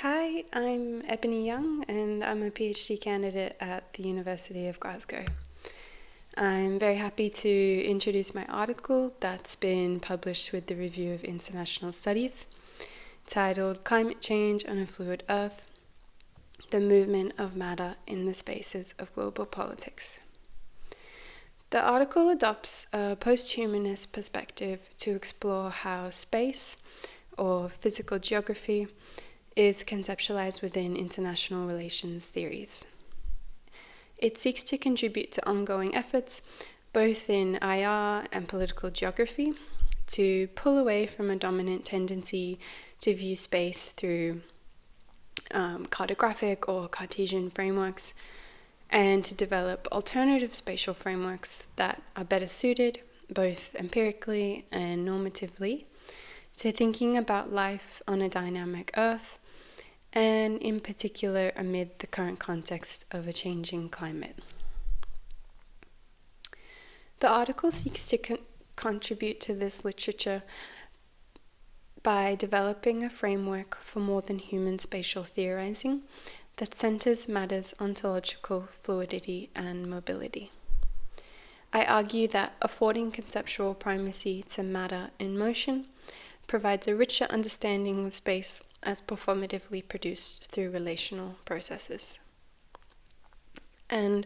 Hi, I'm Ebony Young and I'm a PhD candidate at the University of Glasgow. I'm very happy to introduce my article that's been published with the Review of International Studies, titled Climate Change on a Fluid Earth, the Movement of Matter in the Spaces of Global Politics. The article adopts a post-humanist perspective to explore how space, or physical geography, is conceptualized within international relations theories. It seeks to contribute to ongoing efforts, both in IR and political geography, to pull away from a dominant tendency to view space through cartographic or Cartesian frameworks, and to develop alternative spatial frameworks that are better suited, both empirically and normatively, to thinking about life on a dynamic Earth, and in particular amid the current context of a changing climate. The article seeks to contribute to this literature by developing a framework for more than human spatial theorizing that centers matter's ontological fluidity and mobility. I argue that affording conceptual primacy to matter in motion provides a richer understanding of space as performatively produced through relational processes. And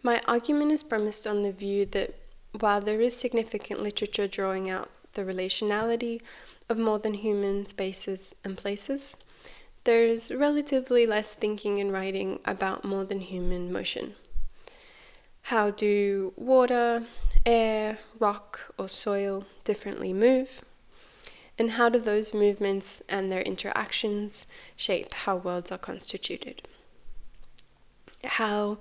my argument is premised on the view that while there is significant literature drawing out the relationality of more than human spaces and places, there is relatively less thinking and writing about more than human motion. How do water, air, rock, or soil differently move? And how do those movements and their interactions shape how worlds are constituted? How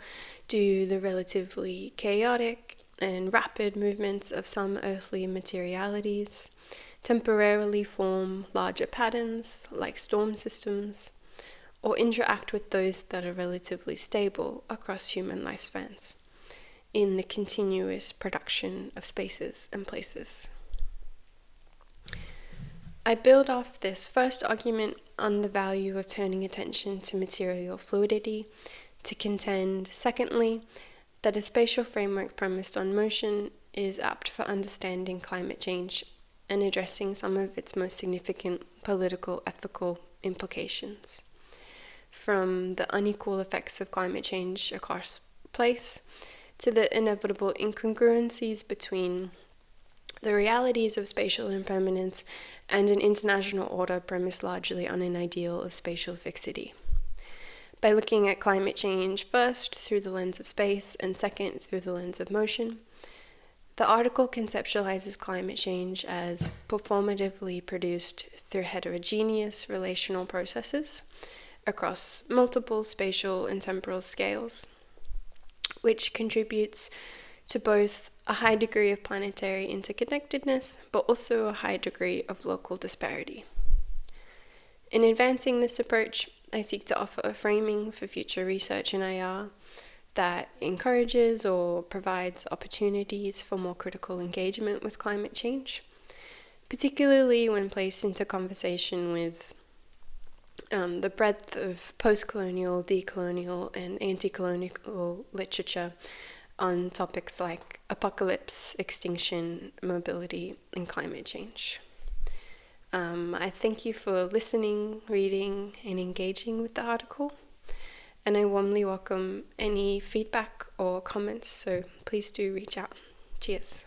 do the relatively chaotic and rapid movements of some earthly materialities temporarily form larger patterns like storm systems, or interact with those that are relatively stable across human lifespans in the continuous production of spaces and places? I build off this first argument on the value of turning attention to material fluidity to contend, secondly, that a spatial framework premised on motion is apt for understanding climate change and addressing some of its most significant political, ethical implications, from the unequal effects of climate change across place to the inevitable incongruencies between the realities of spatial impermanence and an international order premised largely on an ideal of spatial fixity. By looking at climate change first through the lens of space and second through the lens of motion, the article conceptualizes climate change as performatively produced through heterogeneous relational processes across multiple spatial and temporal scales, which contributes to both a high degree of planetary interconnectedness, but also a high degree of local disparity. In advancing this approach, I seek to offer a framing for future research in IR that encourages or provides opportunities for more critical engagement with climate change, particularly when placed into conversation with the breadth of post-colonial, decolonial, and anti-colonial literature on topics like apocalypse, extinction, mobility, and climate change. I thank you for listening, reading, and engaging with the article, and I warmly welcome any feedback or comments, so please do reach out. Cheers.